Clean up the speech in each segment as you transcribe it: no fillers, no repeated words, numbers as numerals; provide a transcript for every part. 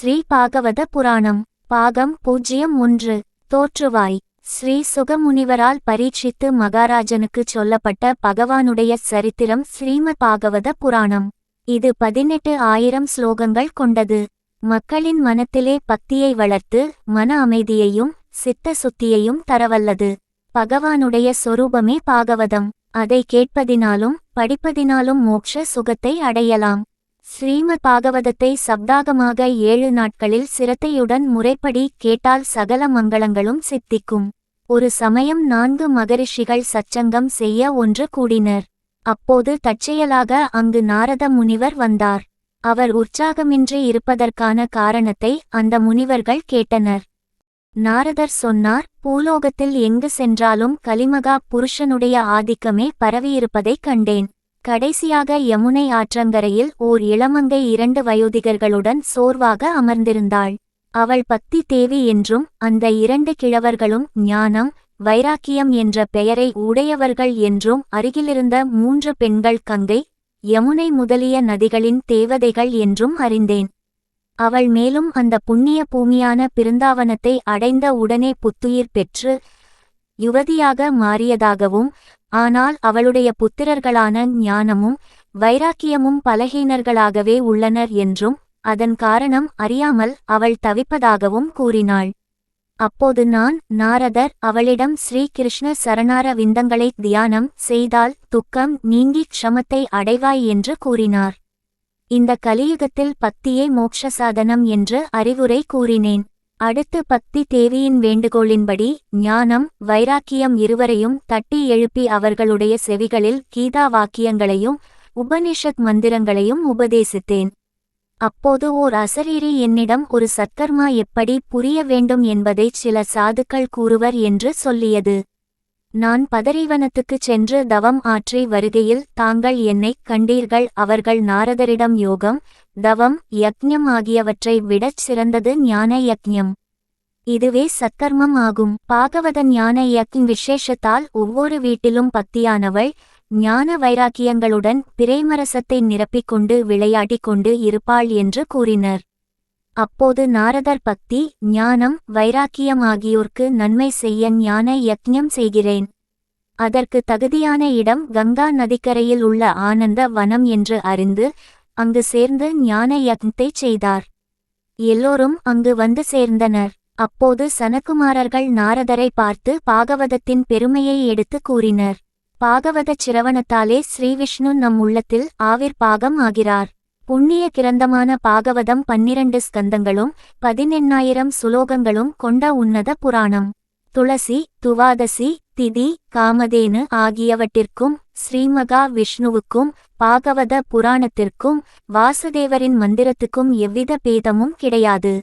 ஸ்ரீ பாகவத புராணம் பாகம் 01 தோற்றுவாய். ஸ்ரீ சுகமுனிவரால் பரீட்சித்து மகாராஜனுக்குச் சொல்லப்பட்ட பகவானுடைய சரித்திரம் ஸ்ரீமத் பாகவத புராணம். இது 18,000 ஸ்லோகங்கள் கொண்டது. மக்களின் மனத்திலே பக்தியை வளர்த்து மன அமைதியையும் சித்த சுத்தியையும் தரவல்லது. பகவானுடைய சொரூபமே பாகவதம். அதை கேட்பதினாலும் படிப்பதினாலும் மோட்ச சுகத்தை அடையலாம். ஸ்ரீமத் பாகவதத்தை சப்தாகமாக 7 நாட்களில் சிரத்தையுடன் முறைப்படி கேட்டால் சகல மங்களங்களும் சித்திக்கும். ஒரு சமயம் 4 மகரிஷிகள் சச்சங்கம் செய்ய ஒன்று கூடினர். அப்போது தற்செயலாக அங்கு நாரத முனிவர் வந்தார். அவர் உற்சாகமின்றி இருப்பதற்கான காரணத்தை அந்த முனிவர்கள் கேட்டனர். நாரதர் சொன்னார், பூலோகத்தில் எங்கு சென்றாலும் கலிமகா புருஷனுடைய ஆதிக்கமே பரவியிருப்பதைக் கண்டேன். கடைசியாக யமுனை ஆற்றங்கரையில் ஓர் இளமங்கை 2 வயோதிகர்களுடன் சோர்வாக அமர்ந்திருந்தாள். அவள் பக்தி தேவி என்றும் அந்த 2 கிழவர்களும் ஞானம் வைராக்கியம் என்ற பெயரை உடையவர்கள் என்றும் அருகிலிருந்த 3 பெண்கள் கங்கை யமுனை முதலிய நதிகளின் தேவதைகள் என்றும் அறிந்தேன். அவள் மேலும் அந்த புண்ணிய பூமியான பிருந்தாவனத்தை அடைந்த உடனே புத்துயிர் பெற்று யுவதியாக மாறியதாகவும், ஆனால் அவளுடைய புத்திரர்களான ஞானமும் வைராக்கியமும் பலகீனர்களாகவே உள்ளனர் என்றும் அதன் காரணம் அறியாமல் அவள் தவிப்பதாகவும் கூறினாள். அப்போது நான் நாரதர் அவளிடம் ஸ்ரீ கிருஷ்ண சரணார விந்தங்களை தியானம் செய்தால் துக்கம் நீங்கி க்ஷமத்தை அடைவாய் என்று கூறினார். இந்த கலியுகத்தில் பக்தியே மோட்ச சாதனம் என்று அறிவுரை கூறினேன். அடுத்து பக்தி தேவியின் வேண்டுகோளின்படி ஞானம் வைராக்கியம் இருவரையும் தட்டி எழுப்பி அவர்களுடைய செவிகளில் கீதா வாக்கியங்களையும் உபனிஷத் மந்திரங்களையும் உபதேசித்தேன். அப்போது ஓர் அசரீரி என்னிடம் ஒரு சத்கர்மா எப்படி புரிய வேண்டும் என்பதை சில சாதுக்கள் கூறுவர் என்று சொல்லியது. நான் பதரீவனத்துக்குச் சென்று தவம் ஆற்றி வருகையில் தாங்கள் என்னைக் கண்டீர்கள். அவர்கள் நாரதரிடம் யோகம் தவம் யக்ஞம் ஆகியவற்றை விடச் சிறந்தது ஞான யக்ஞம். இதுவே சத்கர்மம் ஆகும். பாகவத ஞான யக்ஞ விசேஷத்தால் ஒவ்வொரு வீட்டிலும் பக்தியானவள் ஞான வைராக்கியங்களுடன் பிரேமரசத்தை நிரப்பிக்கொண்டு விளையாடிக் கொண்டு இருப்பாள் என்று கூறினர். அப்போது நாரதர் பக்தி ஞானம் வைராக்கியம் ஆகியோர்க்கு நன்மை செய்ய ஞான யக்ஞம் செய்கிறேன். அதற்கு தகுதியான இடம் கங்கா நதிக்கரையில் உள்ள ஆனந்த வனம் என்று அறிந்து அங்கு சேர்ந்து ஞான யக்ஞத்தை செய்தார். எல்லோரும் அங்கு வந்து சேர்ந்தனர். அப்போது சனகுமாரர்கள் நாரதரை பார்த்து பாகவதத்தின் பெருமையை எடுத்து கூறினர். பாகவதச் சிரவணத்தாலே ஸ்ரீவிஷ்ணு நம் உள்ளத்தில் ஆவிர்பாகம் ஆகிறார். புண்ணிய கிரந்தமான பாகவதம் 12 ஸ்கந்தங்களும் 18,000 சுலோகங்களும் கொண்ட உன்னத புராணம். துளசி துவாதசி திதி காமதேனு ஆகியவற்றிற்கும் ஸ்ரீமகா விஷ்ணுவுக்கும் பாகவத புராணத்திற்கும் வாசுதேவரின் மந்திரத்துக்கும் எவ்வித பேதமும் கிடையாது.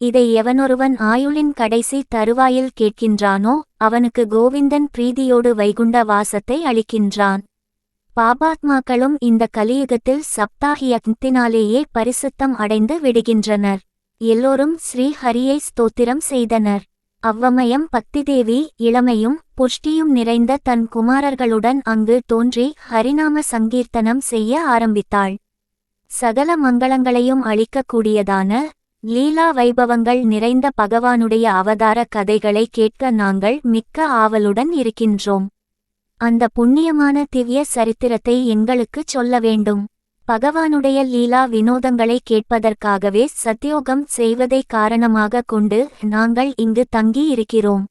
இதை எவனொருவன் ஆயுளின் கடைசி தருவாயில் கேட்கின்றானோ அவனுக்கு கோவிந்தன் பிரீதியோடு வைகுண்ட வாசத்தை அளிக்கின்றான். பாபாத்மாக்களும் இந்த கலியுகத்தில் சப்தாஹி யக்ஞத்தினாலேயே பரிசுத்தம் அடைந்து விடுகின்றனர். எல்லோரும் ஸ்ரீ ஹரியை ஸ்தோத்திரம் செய்தனர். அவ்வமயம் பக்திதேவி இளமையும் புஷ்டியும் நிறைந்த தன் குமாரர்களுடன் அங்கு தோன்றி ஹரிநாம சங்கீர்த்தனம் செய்ய ஆரம்பித்தாள். சகல மங்களங்களையும் அளிக்கக்கூடியதான லீலா வைபவங்கள் நிறைந்த பகவானுடைய அவதார கதைகளை கேட்க நாங்கள் மிக்க ஆவலுடன் இருக்கின்றோம். அந்த புண்ணியமான திவ்ய சரித்திரத்தை எங்களுக்குச் சொல்ல வேண்டும். பகவானுடைய லீலா வினோதங்களை கேட்பதற்காகவே சத்யோகம் செய்வதை காரணமாக கொண்டு நாங்கள் இங்கு தங்கி இருக்கிறோம்.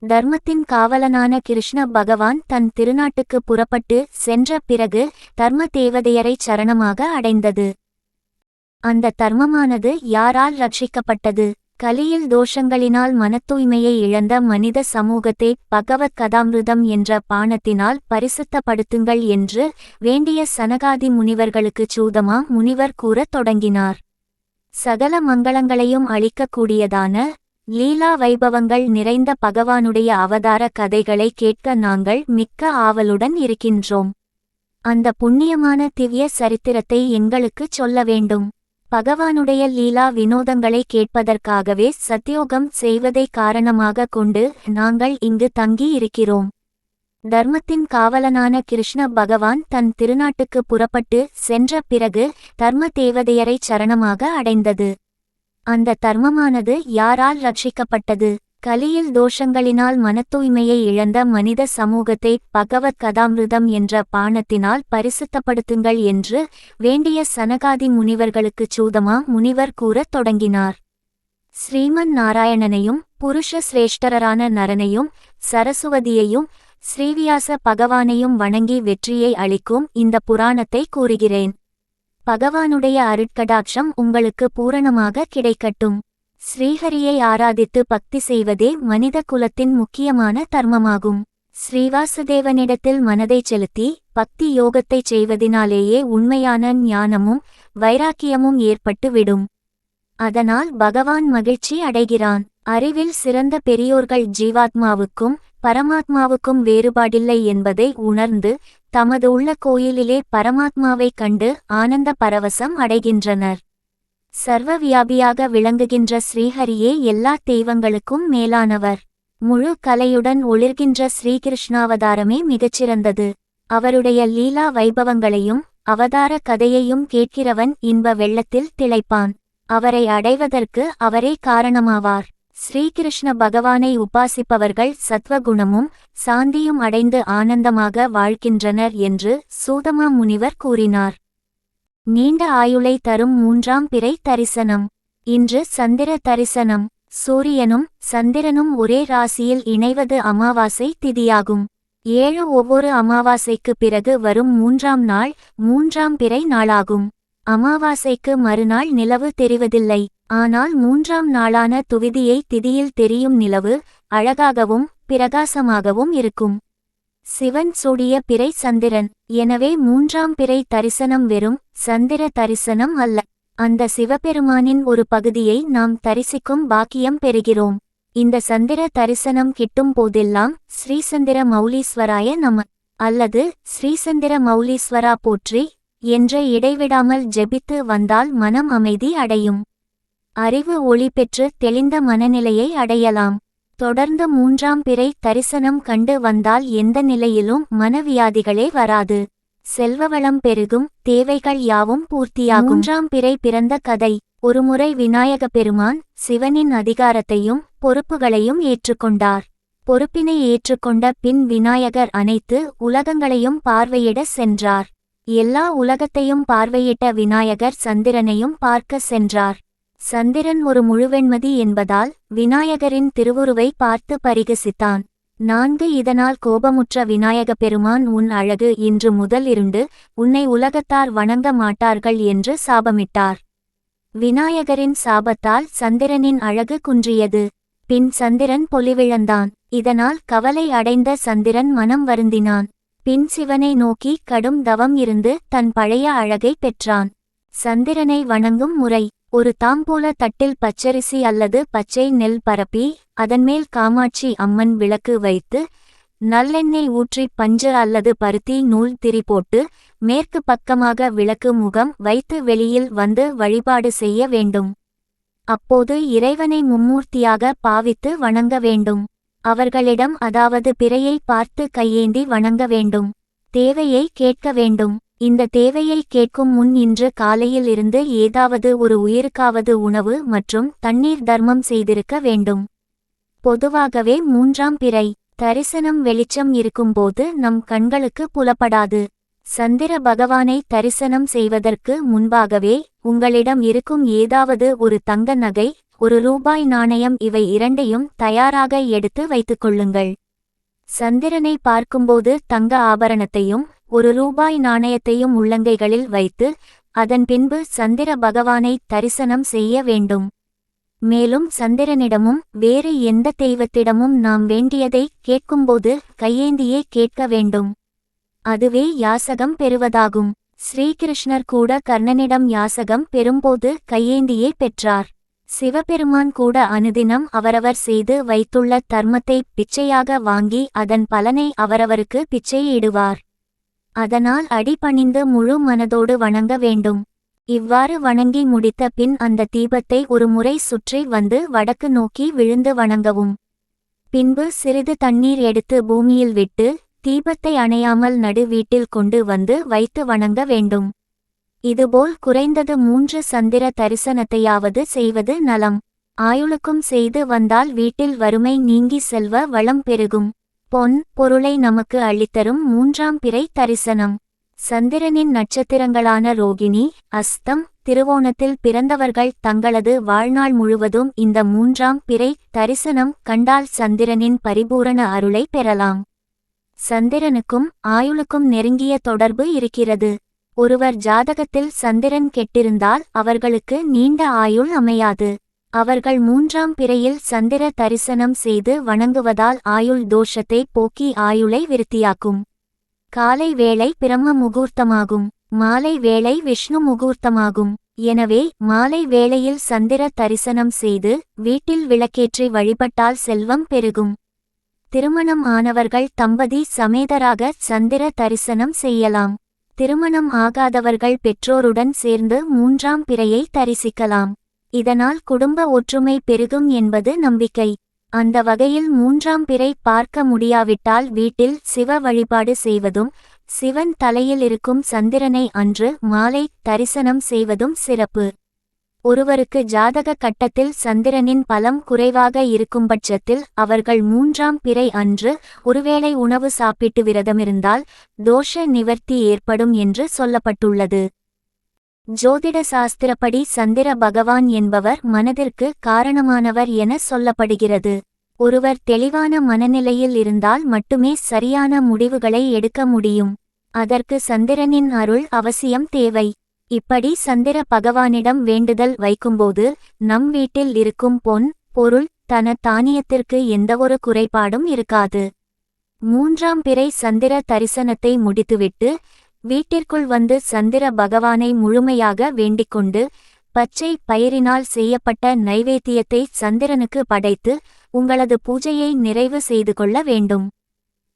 தர்மத்தின் காவலனான கிருஷ்ண பகவான் தன் திருநாட்டுக்கு புறப்பட்டு சென்ற பிறகு தர்ம தேவதையரை சரணமாக அடைந்தது. அந்த தர்மமானது யாரால் ரட்சிக்கப்பட்டது? கலியில் தோஷங்களினால் மனத்தூய்மையை இழந்த மனித சமூகத்தை பகவத் கதாமிருதம் என்ற பானத்தினால் பரிசுத்தப்படுத்துங்கள் என்று வேண்டிய சனகாதி முனிவர்களுக்குச் சூதமா முனிவர் கூறத் தொடங்கினார். சகல மங்களங்களையும் அளிக்கக்கூடியதான லீலா வைபவங்கள் நிறைந்த பகவானுடைய அவதார கதைகளை கேட்க நாங்கள் மிக்க ஆவலுடன் இருக்கின்றோம். அந்த புண்ணியமான திவ்ய சரித்திரத்தை எங்களுக்குச் சொல்ல வேண்டும். பகவானுடைய லீலா வினோதங்களை கேட்பதற்காகவே சத்யோகம் செய்வதை காரணமாக கொண்டு நாங்கள் இங்கு தங்கி இருக்கிறோம். தர்மத்தின் காவலனான கிருஷ்ண பகவான் தன் திருநாட்டுக்கு புறப்பட்டு சென்ற பிறகு தர்ம தேவதையரை சரணமாக அடைந்தது. அந்த தர்மமானது யாரால் ரட்சிக்கப்பட்டது? கலியில் தோஷங்களினால் மனத்தூய்மையை இழந்த மனித சமூகத்தை பகவத் கதாமிருதம் என்ற பானத்தினால் பரிசுத்தப்படுத்துங்கள் என்று வேண்டிய சனகாதி முனிவர்களுக்குச் சூதமா முனிவர் கூறத் தொடங்கினார். ஸ்ரீமன் நாராயணனையும் புருஷ சிரேஷ்டரான நரனையும் சரசுவதியையும் ஸ்ரீவியாச பகவானையும் வணங்கி வெற்றியை அளிக்கும் இந்த புராணத்தை கூறுகிறேன். பகவானுடைய அருட்கடாட்சம் உங்களுக்கு பூரணமாக கிடைக்கட்டும். ஸ்ரீஹரியை ஆராதித்து பக்தி செய்வதே மனித குலத்தின் முக்கியமான தர்மமாகும். ஸ்ரீவாசுதேவனிடத்தில் மனதை செலுத்தி பக்தி யோகத்தைச் செய்வதினாலேயே உண்மையான ஞானமும் வைராக்கியமும் ஏற்பட்டு விடும். அதனால் பகவான் மகிழ்ச்சி அடைகிறான். அறிவில் சிறந்த பெரியோர்கள் ஜீவாத்மாவுக்கும் பரமாத்மாவுக்கும் வேறுபாடில்லை என்பதை உணர்ந்து தமது உள்ள கோயிலிலே பரமாத்மாவைக் கண்டு ஆனந்த பரவசம் அடைகின்றனர். சர்வவியாபியாக விளங்குகின்ற ஸ்ரீஹரியே எல்லா தெய்வங்களுக்கும் மேலானவர். முழு கலையுடன் ஒளிர்கின்ற ஸ்ரீகிருஷ்ணாவதாரமே மிகச்சிறந்தது. அவருடைய லீலா வைபவங்களையும் அவதார கதையையும் கேட்கிறவன் இன்ப வெள்ளத்தில் திளைப்பான். அவரை அடைவதற்கு அவரே காரணமாவார். ஸ்ரீகிருஷ்ண பகவானை உபாசிப்பவர்கள் சத்வகுணமும் சாந்தியும் அடைந்து ஆனந்தமாக வாழ்கின்றனர் என்று சூதமா முனிவர் கூறினார். நீண்ட ஆயுளை தரும் மூன்றாம் பிறை தரிசனம். இன்று சந்திர தரிசனம். சூரியனும் சந்திரனும் ஒரே ராசியில் இணைவது அமாவாசை திதியாகும். 7 ஒவ்வொரு அமாவாசைக்கு பிறகு வரும் 3ஆம் நாள் 3ஆம் பிறை நாளாகும். அமாவாசைக்கு மறுநாள் நிலவு தெரிவதில்லை. ஆனால் 3ஆம் நாளான துவிதியை திதியில் தெரியும் நிலவு அழகாகவும் பிரகாசமாகவும் இருக்கும். சிவன் சூடிய பிறை சந்திரன். எனவே 3ஆம் பிறை தரிசனம் வெறும் சந்திர தரிசனம் அல்ல. அந்த சிவபெருமானின் ஒரு பகுதியை நாம் தரிசிக்கும் பாக்கியம் பெறுகிறோம். இந்த சந்திர தரிசனம் கிட்டும் போதெல்லாம் ஸ்ரீசந்திர மௌலீஸ்வராய நம அல்லது ஸ்ரீசந்திர மௌலீஸ்வரா போற்றி என்ற இடைவிடாமல் ஜெபித்து வந்தால் மனம் அமைதி அடையும். அறிவு ஒளி பெற்று தெளிந்த மனநிலையை அடையலாம். தொடர்ந்து 3ஆம் பிறை தரிசனம் கண்டு வந்தால் எந்த நிலையிலும் மனவியாதிகளே வராது. செல்வவளம் பெருகும், தேவைகள் யாவும் பூர்த்தியாகும். 3ஆம் பிறை பிறந்த கதை. ஒருமுறை விநாயக பெருமான் சிவனின் அதிகாரத்தையும் பொறுப்புகளையும் ஏற்றுக்கொண்டார். பொறுப்பினை ஏற்றுக்கொண்ட பின் விநாயகர் அனைத்து உலகங்களையும் பார்வையிட சென்றார். எல்லா உலகத்தையும் பார்வையிட்ட விநாயகர் சந்திரனையும் பார்க்க சென்றார். சந்திரன் ஒரு முழுவெண்மதி என்பதால் விநாயகரின் திருவுருவை பார்த்து பரிகசித்தான். 4 இதனால் கோபமுற்ற விநாயக பெருமான் உன் அழகு இன்று முதல் இருண்டு, உன்னை உலகத்தார் வணங்க மாட்டார்கள் என்று சாபமிட்டார். விநாயகரின் சாபத்தால் சந்திரனின் அழகு குன்றியது. பின் சந்திரன் பொலிவிழந்தான். இதனால் கவலை அடைந்த சந்திரன் மனம் வருந்தினான். பின் சிவனை நோக்கி கடும் தவம் இருந்து தன் பழைய அழகை பெற்றான். சந்திரனை வணங்கும் முறை. ஒரு தாம்பூல தட்டில் பச்சரிசி அல்லது பச்சை நெல் பரப்பி அதன்மேல் காமாட்சி அம்மன் விளக்கு வைத்து நல்லெண்ணெய் ஊற்றி பஞ்சு அல்லது பருத்தி நூல் திரி போட்டு மேற்கு பக்கமாக விளக்கு முகம் வைத்து வெளியில் வந்து வழிபாடு செய்ய வேண்டும். அப்போது இறைவனை மும்மூர்த்தியாக பாவித்து வணங்க வேண்டும். அவர்களிடம் அதாவது பிறையை பார்த்து கையேந்தி வணங்க வேண்டும். தேவையை கேட்க வேண்டும். இந்த தேவையை கேட்கும் முன் இன்று காலையில் இருந்து ஏதாவது ஒரு உயிருக்காவது உணவு மற்றும் தண்ணீர் தர்மம் செய்திருக்க வேண்டும். பொதுவாகவே 3ஆம் பிறை தரிசனம் வெளிச்சம் இருக்கும்போது நம் கண்களுக்கு புலப்படாது. சந்திர பகவானை தரிசனம் செய்வதற்கு முன்பாகவே உங்களிடம் இருக்கும் ஏதாவது ஒரு தங்க நகை, ஒரு ரூபாய் நாணயம் இவை இரண்டையும் தயாராக எடுத்து வைத்துக்கொள்ளுங்கள். சந்திரனை பார்க்கும்போது தங்க ஆபரணத்தையும் ஒரு ரூபாய் நாணயத்தையும் உள்ளங்கைகளில் வைத்து அதன் பின்பு சந்திர பகவானை தரிசனம் செய்ய வேண்டும். மேலும் சந்திரனிடமும் வேறு எந்த தெய்வத்திடமும் நாம் வேண்டியதை கேட்கும்போது கையேந்தியே கேட்க வேண்டும். அதுவே யாசகம் பெறுவதாகும். ஸ்ரீகிருஷ்ணர் கூட கர்ணனிடம் யாசகம் பெறும்போது கையேந்தியே பெற்றார். சிவபெருமான் கூட அனுதினம் அவரவர் செய்து வைத்துள்ள தர்மத்தை பிச்சையாக வாங்கி அதன் பலனை அவரவருக்கு பிச்சையிடுவார். அதனால் அடிபணிந்து முழு மனதோடு வணங்க வேண்டும். இவ்வாறு வணங்கி முடித்த பின் அந்த தீபத்தை ஒரு முறை சுற்றி வந்து வடக்கு நோக்கி விழுந்து வணங்கவும். பின்பு சிறிது தண்ணீர் எடுத்து பூமியில் விட்டு தீபத்தை அணையாமல் நடு வீட்டில் கொண்டு வந்து வைத்து வணங்க வேண்டும். இதுபோல் குறைந்தது 3 சந்திர தரிசனத்தையாவது செய்வது நலம். ஆயுளுக்கும் செய்து வந்தால் வீட்டில் வறுமை நீங்கி செல்வ வளம் பெருகும். பொன் பொருளை நமக்கு அள்ளித்தரும் 3ஆம் பிறை தரிசனம். சந்திரனின் நட்சத்திரங்களான ரோகிணி, அஸ்தம், திருவோணத்தில் பிறந்தவர்கள் தங்களது வாழ்நாள் முழுவதும் இந்த 3ஆம் பிறை தரிசனம் கண்டால் சந்திரனின் பரிபூரண அருளை பெறலாம். சந்திரனுக்கும் ஆயுளுக்கும் நெருங்கிய தொடர்பு இருக்கிறது. ஒருவர் ஜாதகத்தில் சந்திரன் கெட்டிருந்தால் அவர்களுக்கு நீண்ட ஆயுள் அமையாது. அவர்கள் 3ஆம் பிறையில் சந்திர தரிசனம் செய்து வணங்குவதால் ஆயுள் தோஷத்தை போக்கி ஆயுளை விருத்தியாக்கும். காலை வேளை பிரம்ம முகூர்த்தமாகும். மாலை வேளை விஷ்ணு முகூர்த்தமாகும். எனவே மாலை வேளையில் சந்திர தரிசனம் செய்து வீட்டில் விளக்கேற்றி வழிபட்டால் செல்வம் பெருகும். திருமணம் ஆனவர்கள் தம்பதி சமேதராக சந்திர தரிசனம் செய்யலாம். திருமணம் ஆகாதவர்கள் பெற்றோருடன் சேர்ந்து 3ஆம் பிறையை தரிசிக்கலாம். இதனால் குடும்ப ஒற்றுமை பெருகும் என்பது நம்பிக்கை. அந்த வகையில் 3ஆம் பிறை பார்க்க முடியாவிட்டால் வீட்டில் சிவ வழிபாடு செய்வதும் சிவன் தலையில் இருக்கும் சந்திரனை அன்று மாலை தரிசனம் செய்வதும் சிறப்பு. ஒருவருக்கு ஜாதக கட்டத்தில் சந்திரனின் பலம் குறைவாக இருக்கும்பட்சத்தில் அவர்கள் 3ஆம் பிறை அன்று ஒருவேளை உணவு சாப்பிட்டு விரதமிருந்தால் தோஷ நிவர்த்தி ஏற்படும் என்று சொல்லப்பட்டுள்ளது. ஜோதிட சாஸ்திரப்படி சந்திர பகவான் என்பவர் மனதிற்கு காரணமானவர் என சொல்லப்படுகிறது. ஒருவர் தெளிவான மனநிலையில் இருந்தால் மட்டுமே சரியான முடிவுகளை எடுக்க முடியும். அதற்கு சந்திரனின் அருள் அவசியம் தேவை. இப்படி சந்திர பகவானிடம் வேண்டுதல் வைக்கும்போது நம் வீட்டில் இருக்கும் பொன் பொருள் தன தானியத்திற்கு எந்தவொரு குறைபாடும் இருக்காது. 3ஆம் பிறை சந்திர தரிசனத்தை முடித்துவிட்டு வீட்டிற்குள் வந்து சந்திர பகவானை முழுமையாக வேண்டிக்கொண்டு பச்சை பயிரினால் செய்யப்பட்ட நைவேத்தியத்தை சந்திரனுக்கு படைத்து உங்களது பூஜையை நிறைவு செய்து கொள்ள வேண்டும்.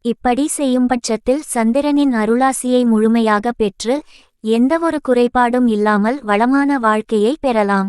இப்படி செய்யும்பட்சத்தில் சந்திரனின் அருளாசியை முழுமையாக பெற்று எந்தவொரு குறைபாடும் இல்லாமல் வளமான வாழ்க்கையை பெறலாம்.